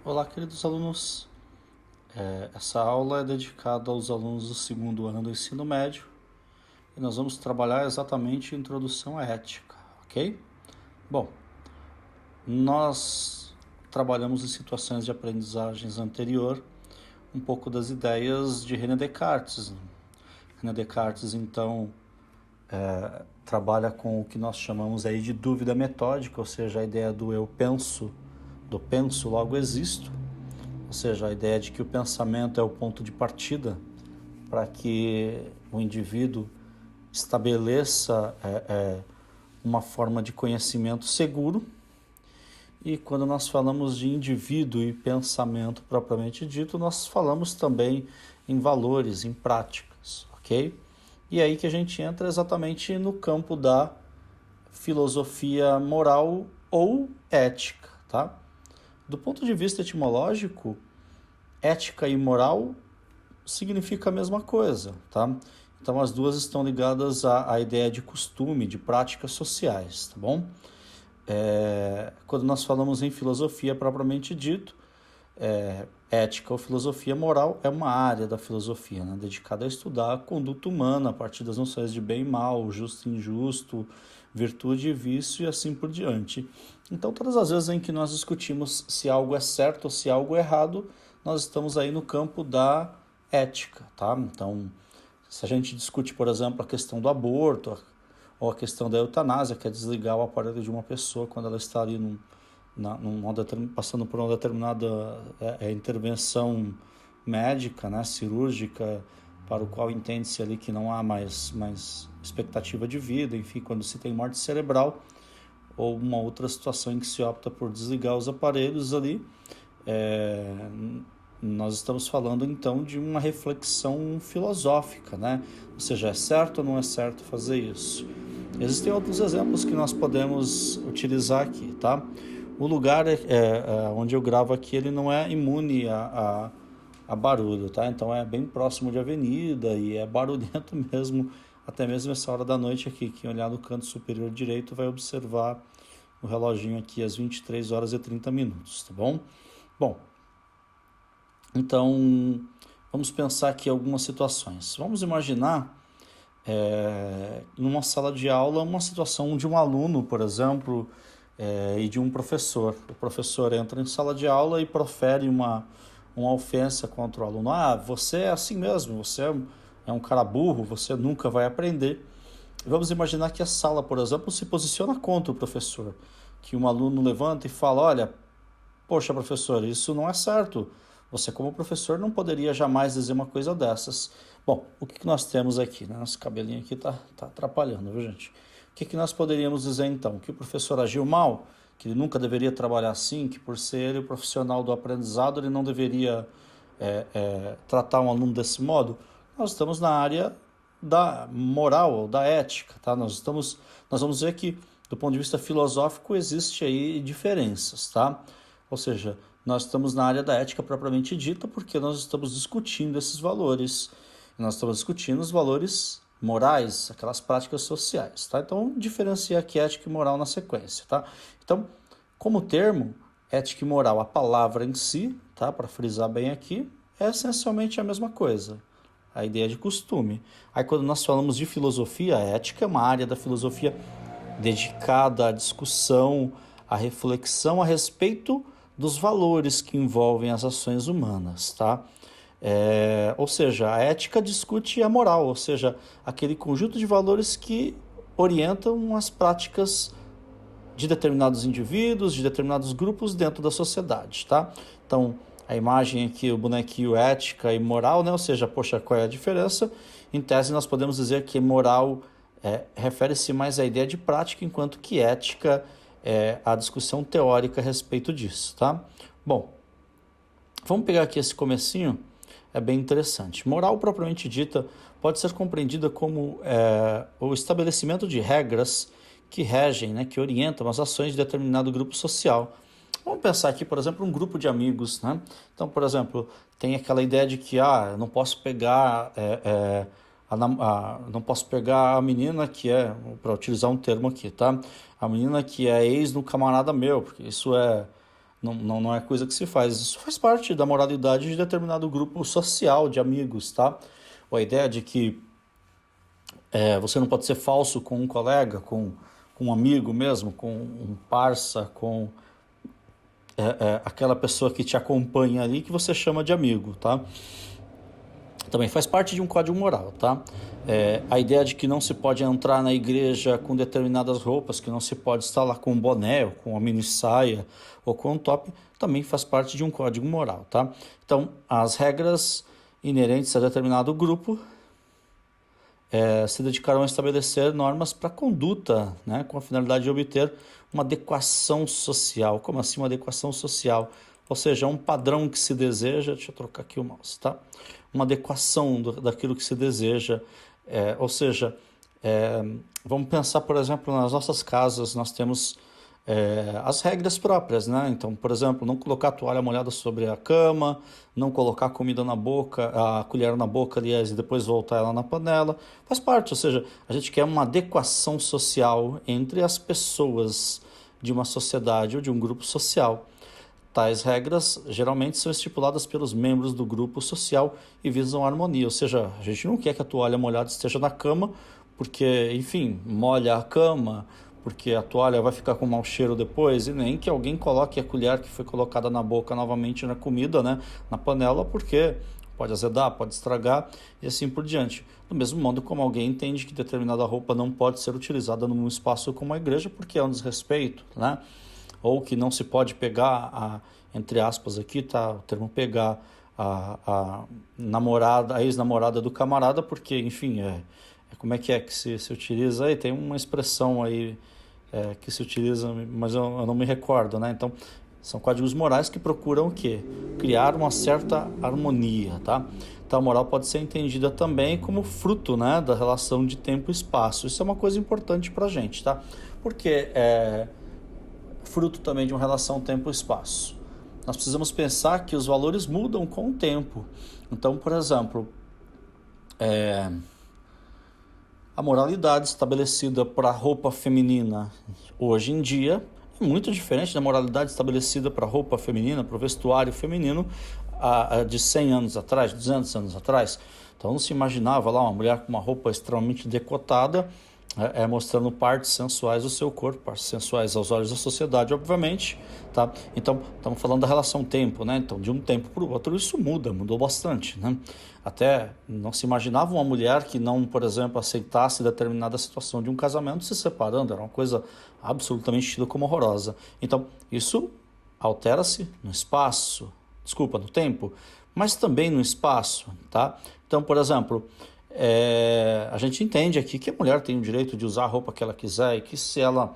Olá, queridos alunos. Essa aula é dedicada aos alunos do segundo ano do ensino médio e nós vamos trabalhar exatamente a introdução à ética, ok? Bom, nós trabalhamos em situações de aprendizagens anterior um pouco das ideias de René Descartes. René Descartes, então, trabalha com o que nós chamamos aí de dúvida metódica, ou seja, a ideia do eu penso, do penso logo existo, ou seja, a ideia de que o pensamento é o ponto de partida para que o indivíduo estabeleça uma forma de conhecimento seguro. E quando nós falamos de indivíduo e pensamento propriamente dito, nós falamos também em valores, em práticas, ok? E aí que a gente entra exatamente no campo da filosofia moral ou ética, tá? Do ponto de vista etimológico, ética e moral significa a mesma coisa, tá? Então as duas estão ligadas à ideia de costume, de práticas sociais, tá bom? Quando nós falamos em filosofia propriamente dito, ética ou filosofia moral é uma área da filosofia, né, dedicada a estudar a conduta humana a partir das noções de bem e mal, justo e injusto, virtude e vício e assim por diante. Então, todas as vezes em que nós discutimos se algo é certo ou se algo é errado, nós estamos aí no campo da ética, tá? Então, se a gente discute, por exemplo, a questão do aborto ou a questão da eutanásia, que é desligar o aparelho de uma pessoa quando ela está ali passando por uma determinada intervenção médica, né, cirúrgica, para o qual entende-se ali que não há mais expectativa de vida, enfim, quando se tem morte cerebral, ou uma outra situação em que se opta por desligar os aparelhos ali, é, nós estamos falando então de uma reflexão filosófica, né? Ou seja, é certo ou não é certo fazer isso? Existem outros exemplos que nós podemos utilizar aqui, tá? O lugar onde eu gravo aqui, ele não é imune a barulho, tá? Então é bem próximo de avenida e é barulhento mesmo, até mesmo essa hora da noite aqui. Quem olhar no canto superior direito vai observar o reloginho aqui às 23 horas e 30 minutos, tá bom? Bom, então vamos pensar aqui algumas situações. Vamos imaginar numa sala de aula uma situação de um aluno, por exemplo, e de um professor. O professor entra em sala de aula e profere uma ofensa contra o aluno. Ah, você é assim mesmo, você é um cara burro, você nunca vai aprender. Vamos imaginar que a sala, por exemplo, se posiciona contra o professor, que um aluno levanta e fala, olha, poxa, professor, isso não é certo. Você, como professor, não poderia jamais dizer uma coisa dessas. Bom, o que nós temos aqui? Né? Nosso cabelinho aqui tá atrapalhando, viu, gente? O que nós poderíamos dizer, então? Que o professor agiu mal? Que ele nunca deveria trabalhar assim? Que por ser ele o profissional do aprendizado, ele não deveria tratar um aluno desse modo? Nós estamos na área da moral ou da ética, tá? Nós vamos ver que, do ponto de vista filosófico, existe aí diferenças, tá? Ou seja, nós estamos na área da ética propriamente dita porque nós estamos discutindo esses valores. Nós estamos discutindo os valores morais, aquelas práticas sociais, tá? Então, diferencia aqui ética e moral na sequência, tá? Então, como termo, ética e moral, a palavra em si, tá? Para frisar bem aqui, é essencialmente a mesma coisa. A ideia de costume. Aí, quando nós falamos de filosofia, a ética é uma área da filosofia dedicada à discussão, à reflexão a respeito dos valores que envolvem as ações humanas, tá? Ou seja, a ética discute a moral, ou seja, aquele conjunto de valores que orientam as práticas de determinados indivíduos, de determinados grupos dentro da sociedade, tá? Então, a imagem aqui, o bonequinho ética e moral, né? Ou seja, poxa, qual é a diferença? Em tese, nós podemos dizer que moral refere-se mais à ideia de prática, enquanto que ética é a discussão teórica a respeito disso, tá? Bom, vamos pegar aqui esse comecinho, é bem interessante. Moral propriamente dita pode ser compreendida como o estabelecimento de regras que regem, né, que orientam as ações de determinado grupo social. Vamos pensar aqui, por exemplo, um grupo de amigos, né? Então, por exemplo, tem aquela ideia de que eu não posso pegar não posso pegar a menina que para utilizar um termo aqui, tá? A menina que é ex do camarada meu, porque isso Não é coisa que se faz. Isso faz parte da moralidade de determinado grupo social de amigos, tá? Ou a ideia de que você não pode ser falso com um colega, com um amigo mesmo, com um parça, com aquela pessoa que te acompanha ali, que você chama de amigo, tá? Também faz parte de um código moral, tá? A ideia de que não se pode entrar na igreja com determinadas roupas, que não se pode estar lá com um boné, ou com uma mini saia, ou com um top, também faz parte de um código moral, tá? Então, as regras inerentes a determinado grupo se dedicarão a estabelecer normas para conduta, né, com a finalidade de obter uma adequação social. Como assim uma adequação social? Ou seja, um padrão que se deseja, deixa eu trocar aqui o mouse, tá? Uma adequação daquilo que se deseja, ou seja, vamos pensar, por exemplo, nas nossas casas, nós temos as regras próprias, né? Então, por exemplo, não colocar a toalha molhada sobre a cama, não colocar a comida na boca, a colher na boca, aliás, e depois voltar ela na panela. Faz parte, ou seja, a gente quer uma adequação social entre as pessoas de uma sociedade ou de um grupo social. Tais regras geralmente são estipuladas pelos membros do grupo social e visam a harmonia, ou seja, a gente não quer que a toalha molhada esteja na cama, porque, enfim, molha a cama, porque a toalha vai ficar com mau cheiro depois, e nem que alguém coloque a colher que foi colocada na boca novamente na comida, né, na panela, porque pode azedar, pode estragar e assim por diante. Do mesmo modo como alguém entende que determinada roupa não pode ser utilizada num espaço como a igreja porque é um desrespeito, né? Ou que não se pode pegar, entre aspas aqui, tá, o termo pegar a namorada, a ex-namorada do camarada, porque, enfim, como é que se utiliza aí? Tem uma expressão aí que se utiliza, mas eu não me recordo, né? Então, são códigos morais que procuram o quê? Criar uma certa harmonia, tá? Então, a moral pode ser entendida também como fruto, né, da relação de tempo e espaço. Isso é uma coisa importante pra gente, tá? Porque fruto também de uma relação tempo-espaço. Nós precisamos pensar que os valores mudam com o tempo. Então, por exemplo, a moralidade estabelecida para a roupa feminina hoje em dia é muito diferente da moralidade estabelecida para a roupa feminina, para o vestuário feminino de 100 anos atrás, 200 anos atrás. Então não se imaginava lá uma mulher com uma roupa extremamente decotada, mostrando partes sensuais do seu corpo, partes sensuais aos olhos da sociedade, obviamente, tá? Então, estamos falando da relação tempo, né? Então, de um tempo para o outro, isso mudou bastante, né? Até não se imaginava uma mulher que não, por exemplo, aceitasse determinada situação de um casamento se separando, era uma coisa absolutamente tida como horrorosa. Então, isso altera-se no tempo, mas também no espaço, tá? Então, por exemplo, a gente entende aqui que a mulher tem o direito de usar a roupa que ela quiser e que se ela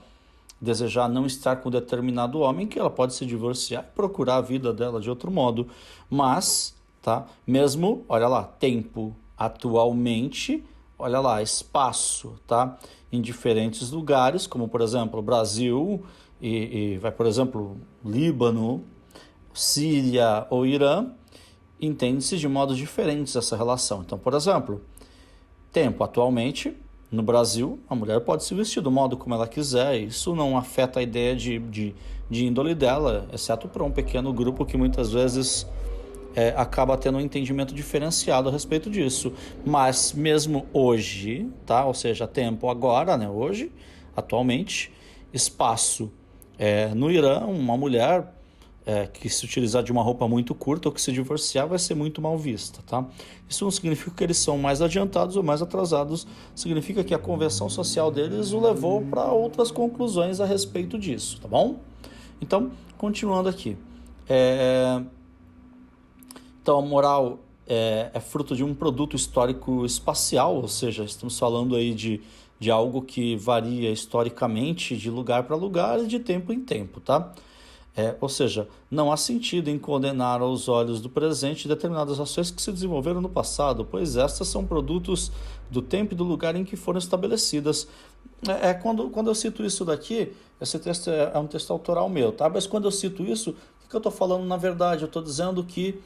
desejar não estar com determinado homem, que ela pode se divorciar e procurar a vida dela de outro modo. Mas, tá? Mesmo, olha lá, tempo atualmente, olha lá, espaço, tá? Em diferentes lugares, como por exemplo Brasil e vai, por exemplo, Líbano, Síria ou Irã, entende-se de modos diferentes essa relação. Então, por exemplo, tempo atualmente, no Brasil, a mulher pode se vestir do modo como ela quiser, isso não afeta a ideia de índole dela, exceto para um pequeno grupo que muitas vezes acaba tendo um entendimento diferenciado a respeito disso. Mas mesmo hoje, tá? Ou seja, tempo agora, né? Hoje, atualmente, espaço. No Irã, uma mulher que se utilizar de uma roupa muito curta ou que se divorciar vai ser muito mal vista, tá? Isso não significa que eles são mais adiantados ou mais atrasados, significa que a convenção social deles o levou para outras conclusões a respeito disso, tá bom? Então, continuando aqui. Então, a moral é fruto de um produto histórico espacial, ou seja, estamos falando aí de algo que varia historicamente de lugar para lugar e de tempo em tempo, tá? Ou seja, não há sentido em condenar aos olhos do presente determinadas ações que se desenvolveram no passado, pois estas são produtos do tempo e do lugar em que foram estabelecidas. Quando eu cito isso daqui, esse texto é um texto autoral meu, tá? Mas quando eu cito isso, o que eu estou falando na verdade? Eu estou dizendo que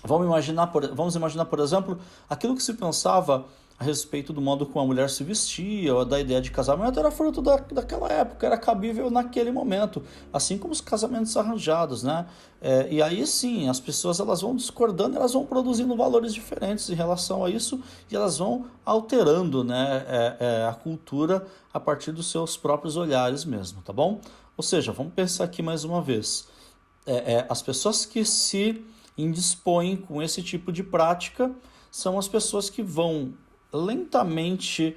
vamos imaginar, por exemplo, aquilo que se pensava a respeito do modo como a mulher se vestia, ou da ideia de casamento, era fruto daquela época, era cabível naquele momento, assim como os casamentos arranjados, né? E aí sim, as pessoas elas vão discordando, elas vão produzindo valores diferentes em relação a isso, e elas vão alterando, né, a cultura a partir dos seus próprios olhares mesmo, tá bom? Ou seja, vamos pensar aqui mais uma vez. As pessoas que se indispõem com esse tipo de prática são as pessoas que vão lentamente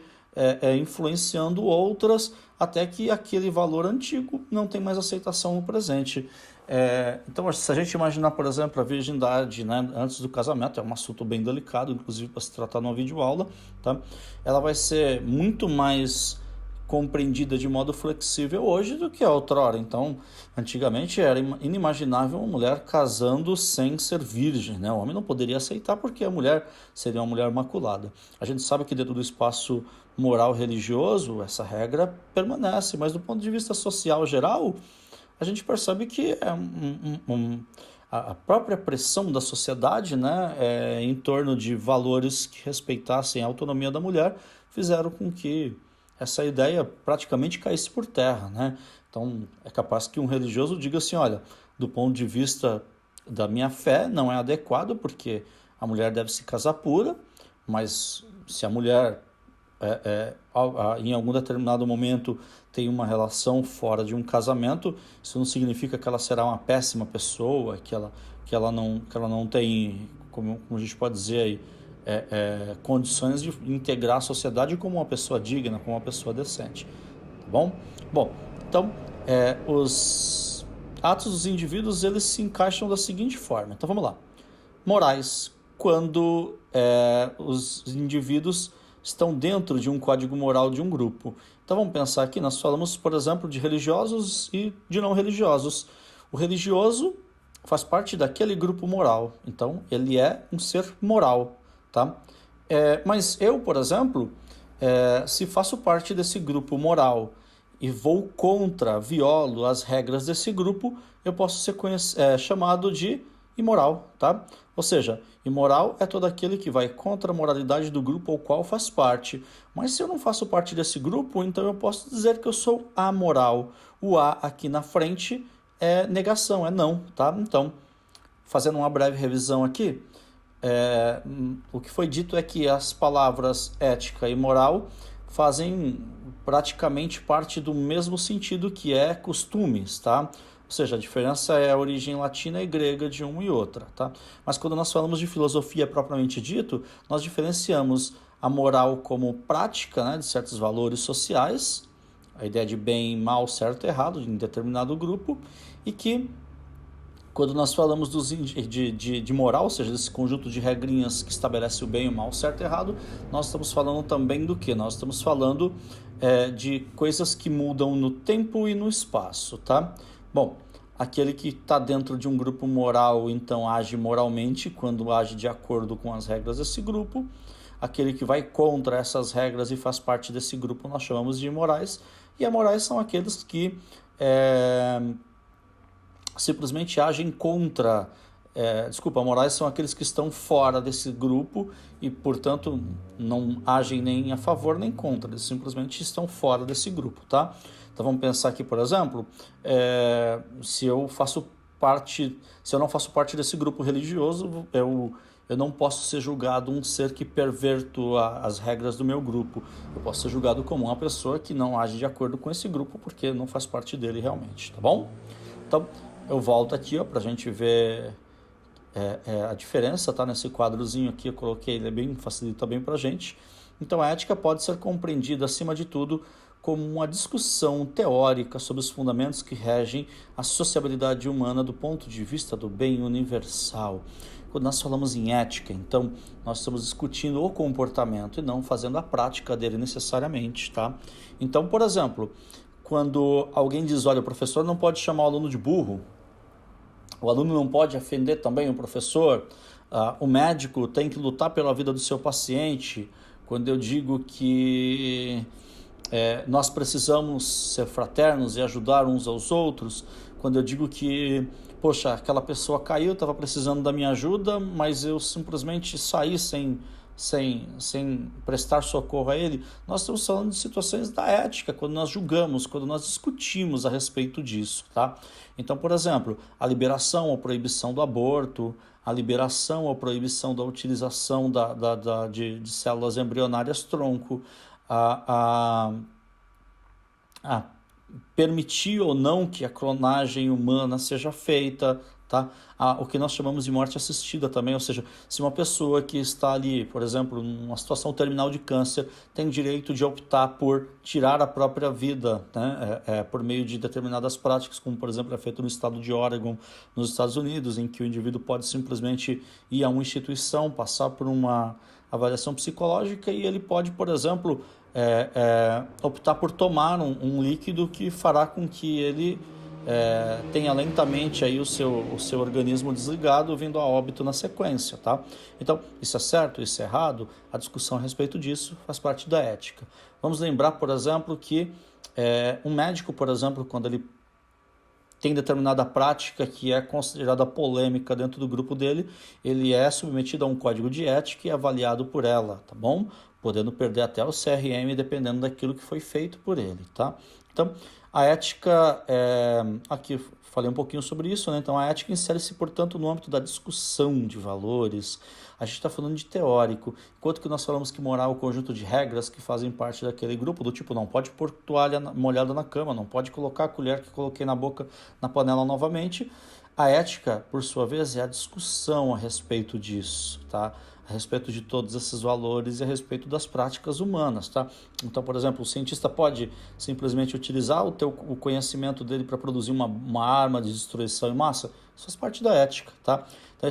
influenciando outras até que aquele valor antigo não tem mais aceitação no presente. Então, se a gente imaginar, por exemplo, a virgindade, né, antes do casamento, é um assunto bem delicado, inclusive para se tratar numa videoaula, tá? Ela vai ser muito mais compreendida de modo flexível hoje do que outrora. Então, antigamente era inimaginável uma mulher casando sem ser virgem, né? O homem não poderia aceitar porque a mulher seria uma mulher maculada. A gente sabe que dentro do espaço moral religioso essa regra permanece, mas do ponto de vista social geral, a gente percebe que a própria pressão da sociedade, né, em torno de valores que respeitassem a autonomia da mulher, fizeram com que essa ideia praticamente caísse por terra, né? Então, é capaz que um religioso diga assim, olha, do ponto de vista da minha fé, não é adequado, porque a mulher deve se casar pura, mas se a mulher, em algum determinado momento, tem uma relação fora de um casamento, isso não significa que ela será uma péssima pessoa, que ela não tem, como a gente pode dizer aí, condições de integrar a sociedade como uma pessoa digna, como uma pessoa decente, tá bom? Bom, então os atos dos indivíduos eles se encaixam da seguinte forma. Então vamos lá. Morais, quando os indivíduos estão dentro de um código moral de um grupo. Então vamos pensar aqui, nós falamos, por exemplo, de religiosos e de não religiosos. O religioso faz parte daquele grupo moral, então ele é um ser moral. Tá? Mas eu, por exemplo, se faço parte desse grupo moral e vou contra, violo as regras desse grupo, eu posso ser chamado de imoral. Tá? Ou seja, imoral é todo aquele que vai contra a moralidade do grupo ao qual faz parte. Mas se eu não faço parte desse grupo, então eu posso dizer que eu sou amoral. O A aqui na frente é negação, é não. Tá? Então, fazendo uma breve revisão aqui, o que foi dito é que as palavras ética e moral fazem praticamente parte do mesmo sentido que é costumes, tá? Ou seja, a diferença é a origem latina e grega de uma e outra, tá? Mas quando nós falamos de filosofia propriamente dito, nós diferenciamos a moral como prática, né, de certos valores sociais, a ideia de bem, mal, certo e errado em determinado grupo, e que quando nós falamos de moral, ou seja, desse conjunto de regrinhas que estabelece o bem, o mal, o certo e errado, nós estamos falando também do quê? Nós estamos falando de coisas que mudam no tempo e no espaço, tá? Bom, aquele que está dentro de um grupo moral, então age moralmente quando age de acordo com as regras desse grupo. Aquele que vai contra essas regras e faz parte desse grupo nós chamamos de imorais. E amorais são aqueles que simplesmente agem contra, morais são aqueles que estão fora desse grupo e, portanto, não agem nem a favor nem contra, eles simplesmente estão fora desse grupo, tá? Então vamos pensar aqui, por exemplo, se eu não faço parte desse grupo religioso, eu não posso ser julgado um ser que perverto as regras do meu grupo. Eu posso ser julgado como uma pessoa que não age de acordo com esse grupo porque não faz parte dele realmente, tá bom? Então, eu volto aqui para a gente ver a diferença, tá? Nesse quadrozinho aqui eu coloquei, ele facilita bem para a gente. Então a ética pode ser compreendida, acima de tudo, como uma discussão teórica sobre os fundamentos que regem a sociabilidade humana do ponto de vista do bem universal. Quando nós falamos em ética, então, nós estamos discutindo o comportamento e não fazendo a prática dele necessariamente, tá? Então, por exemplo, quando alguém diz, olha, o professor não pode chamar o aluno de burro, o aluno não pode ofender também o professor, o médico tem que lutar pela vida do seu paciente, quando eu digo que nós precisamos ser fraternos e ajudar uns aos outros, quando eu digo que, poxa, aquela pessoa caiu, estava precisando da minha ajuda, mas eu simplesmente saí sem sem prestar socorro a ele, nós estamos falando de situações da ética, quando nós julgamos, quando nós discutimos a respeito disso, tá? Então, por exemplo, a liberação ou proibição do aborto, a liberação ou proibição da utilização de células embrionárias tronco, a, a permitir ou não que a clonagem humana seja feita, tá? O que nós chamamos de morte assistida também, ou seja, se uma pessoa que está ali, por exemplo, numa situação terminal de câncer, tem direito de optar por tirar a própria vida, né? Por meio de determinadas práticas, como por exemplo é feito no estado de Oregon, nos Estados Unidos, em que o indivíduo pode simplesmente ir a uma instituição, passar por uma avaliação psicológica e ele pode, por exemplo, optar por tomar um líquido que fará com que ele tenha lentamente aí o seu organismo desligado, vindo a óbito na sequência, tá? Então, isso é certo, isso é errado? A discussão a respeito disso faz parte da ética. Vamos lembrar, por exemplo, que um médico, por exemplo, quando ele tem determinada prática que é considerada polêmica dentro do grupo dele, ele é submetido a um código de ética e avaliado por ela, tá bom? Podendo perder até o CRM dependendo daquilo que foi feito por ele, tá? Então, a ética, aqui falei um pouquinho sobre isso, né? Então, a ética insere-se, portanto, no âmbito da discussão de valores. A gente está falando de teórico, enquanto que nós falamos que moral é o conjunto de regras que fazem parte daquele grupo, do tipo, não pode pôr toalha molhada na cama, não pode colocar a colher que coloquei na boca na panela novamente. A ética, por sua vez, é a discussão a respeito disso, tá? A respeito de todos esses valores e a respeito das práticas humanas, tá? Então, por exemplo, o cientista pode simplesmente utilizar o conhecimento dele para produzir uma arma de destruição em massa? Isso faz parte da ética, tá? Então,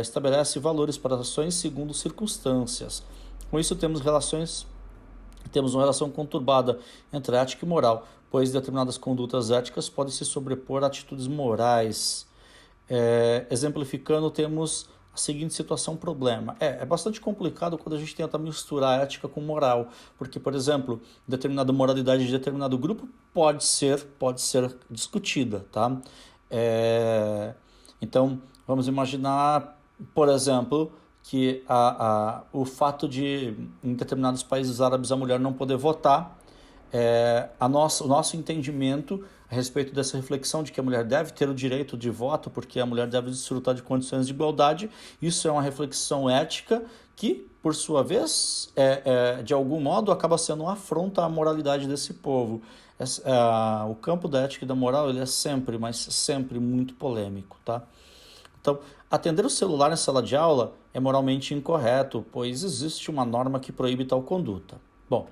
estabelece valores para ações segundo circunstâncias. Com isso, temos uma relação conturbada entre ética e moral, pois determinadas condutas éticas podem se sobrepor a atitudes morais. Exemplificando, temos a seguinte situação, problema. É bastante complicado quando a gente tenta misturar ética com moral, porque, por exemplo, determinada moralidade de determinado grupo pode ser discutida, tá? Então, vamos imaginar, por exemplo, que o fato de, em determinados países árabes, a mulher não poder votar, o nosso entendimento a respeito dessa reflexão de que a mulher deve ter o direito de voto, porque a mulher deve desfrutar de condições de igualdade, isso é uma reflexão ética que, por sua vez, de algum modo, acaba sendo uma afronta à moralidade desse povo. O campo da ética e da moral ele é sempre, mas sempre muito polêmico, tá? Então, atender o celular em sala de aula é moralmente incorreto, pois existe uma norma que proíbe tal conduta. Bom,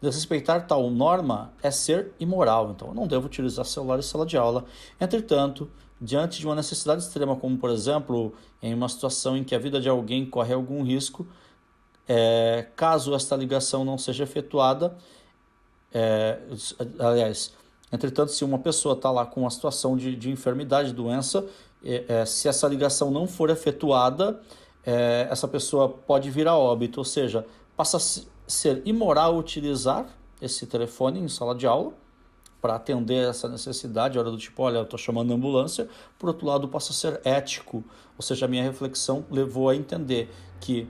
desrespeitar tal norma é ser imoral, então eu não devo utilizar celular em sala de aula. Entretanto, diante de uma necessidade extrema, como por exemplo, em uma situação em que a vida de alguém corre algum risco, caso esta ligação não seja efetuada, entretanto, se uma pessoa está lá com uma situação de enfermidade, doença, se essa ligação não for efetuada, essa pessoa pode vir a óbito, ou seja, passa a ser imoral utilizar esse telefone em sala de aula para atender essa necessidade, a hora do tipo, olha, eu estou chamando a ambulância. Por outro lado, passa a ser ético, ou seja, a minha reflexão levou a entender que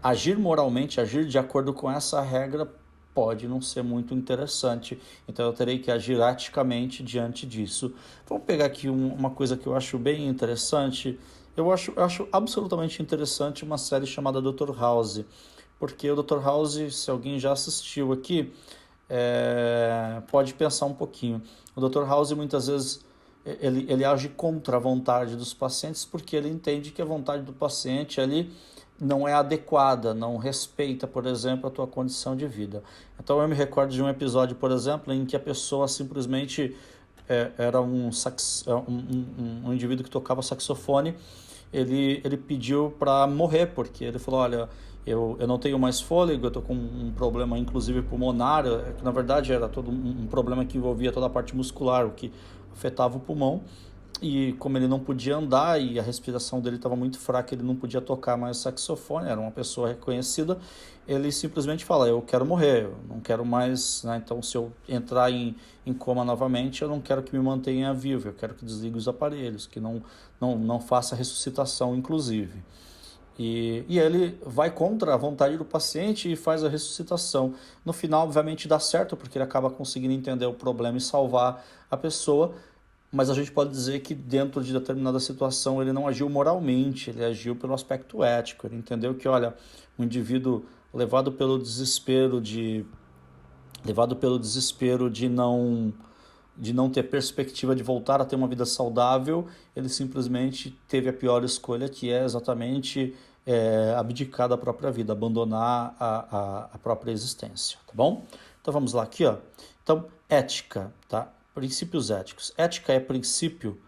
agir moralmente, agir de acordo com essa regra pode não ser muito interessante, então eu terei que agir eticamente diante disso. Vamos pegar aqui uma coisa que eu acho bem interessante. Eu acho absolutamente interessante uma série chamada Dr. House, porque o Dr. House, se alguém já assistiu aqui, pode pensar um pouquinho. O Dr. House muitas vezes ele age contra a vontade dos pacientes, porque ele entende que a vontade do paciente ali não é adequada, não respeita, por exemplo, a tua condição de vida. Então eu me recordo de um episódio, por exemplo, em que a pessoa simplesmente era um indivíduo que tocava saxofone. Ele pediu para morrer, porque ele falou, olha, eu não tenho mais fôlego, eu estou com um problema inclusive pulmonar, que na verdade era todo um problema que envolvia toda a parte muscular, o que afetava o pulmão, e como ele não podia andar e a respiração dele estava muito fraca, ele não podia tocar mais saxofone, era uma pessoa reconhecida, ele simplesmente fala, eu quero morrer, eu não quero mais, né? Então se eu entrar em coma novamente, eu não quero que me mantenha vivo, eu quero que desligue os aparelhos, que não faça ressuscitação inclusive. E ele vai contra a vontade do paciente e faz a ressuscitação. No final, obviamente, dá certo, porque ele acaba conseguindo entender o problema e salvar a pessoa, mas a gente pode dizer que dentro de determinada situação ele não agiu moralmente, ele agiu pelo aspecto ético. Ele entendeu que, olha, um indivíduo levado pelo desespero de não ter perspectiva de voltar a ter uma vida saudável, ele simplesmente teve a pior escolha, que é exatamente abdicar da própria vida, abandonar a própria existência, tá bom? Então vamos lá aqui, ó. Então, ética, tá? Princípios éticos. Ética é princípio,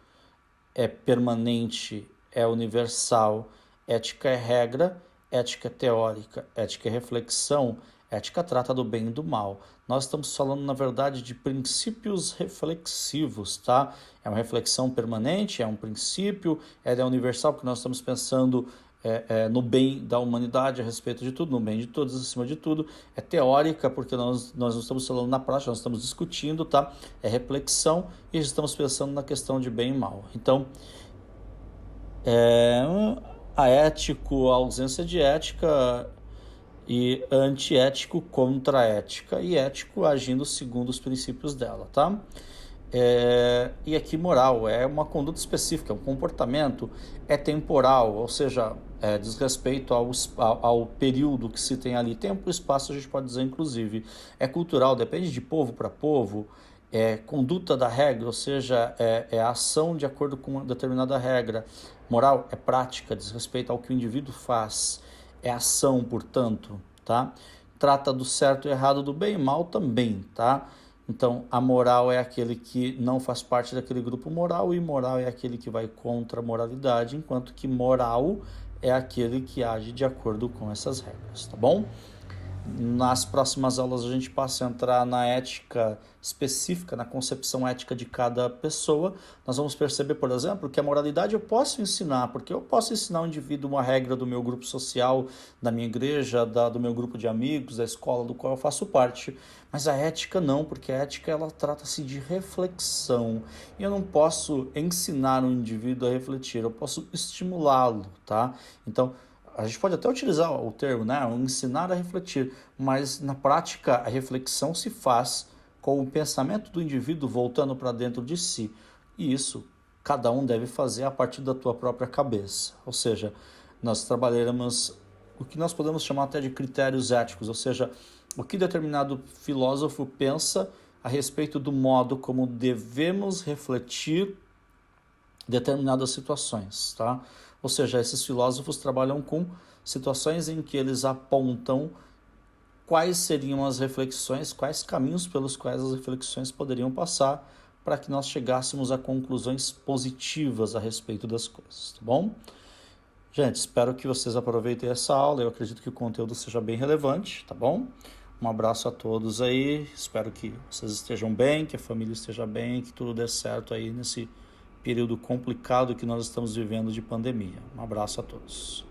é permanente, é universal. Ética é regra, ética é teórica, ética é reflexão, ética trata do bem e do mal. Nós estamos falando, na verdade, de princípios reflexivos, tá? É uma reflexão permanente, é um princípio, é universal, porque nós estamos pensando no bem da humanidade a respeito de tudo, no bem de todos acima de tudo. É teórica, porque nós não estamos falando na prática, nós estamos discutindo, tá? É reflexão e estamos pensando na questão de bem e mal. Então, a ético, a ausência de ética e antiético contra a ética e ético agindo segundo os princípios dela, tá? E aqui moral é uma conduta específica, um comportamento é temporal, ou seja, diz respeito ao período que se tem ali, tempo e espaço a gente pode dizer inclusive, é cultural, depende de povo para povo, é conduta da regra, ou seja, é ação de acordo com uma determinada regra, moral é prática, diz respeito ao que o indivíduo faz, é ação, portanto, tá? Trata do certo e errado, do bem e mal também, tá? Então, a moral é aquele que não faz parte daquele grupo moral, e imoral é aquele que vai contra a moralidade, enquanto que moral é aquele que age de acordo com essas regras, tá bom? Nas próximas aulas a gente passa a entrar na ética específica, na concepção ética de cada pessoa. Nós vamos perceber, por exemplo, que a moralidade eu posso ensinar, porque eu posso ensinar ao indivíduo uma regra do meu grupo social, da minha igreja, do meu grupo de amigos, da escola do qual eu faço parte. Mas a ética não, porque a ética ela trata-se de reflexão. E eu não posso ensinar um indivíduo a refletir, eu posso estimulá-lo, tá? Então, a gente pode até utilizar o termo, né, ensinar a refletir, mas na prática a reflexão se faz com o pensamento do indivíduo voltando para dentro de si. E isso cada um deve fazer a partir da tua própria cabeça. Ou seja, nós trabalharemos o que nós podemos chamar até de critérios éticos, ou seja, o que determinado filósofo pensa a respeito do modo como devemos refletir determinadas situações, tá? Ou seja, esses filósofos trabalham com situações em que eles apontam quais seriam as reflexões, quais caminhos pelos quais as reflexões poderiam passar para que nós chegássemos a conclusões positivas a respeito das coisas, tá bom? Gente, espero que vocês aproveitem essa aula, eu acredito que o conteúdo seja bem relevante, tá bom? Um abraço a todos aí, espero que vocês estejam bem, que a família esteja bem, que tudo dê certo aí nesse período complicado que nós estamos vivendo de pandemia. Um abraço a todos.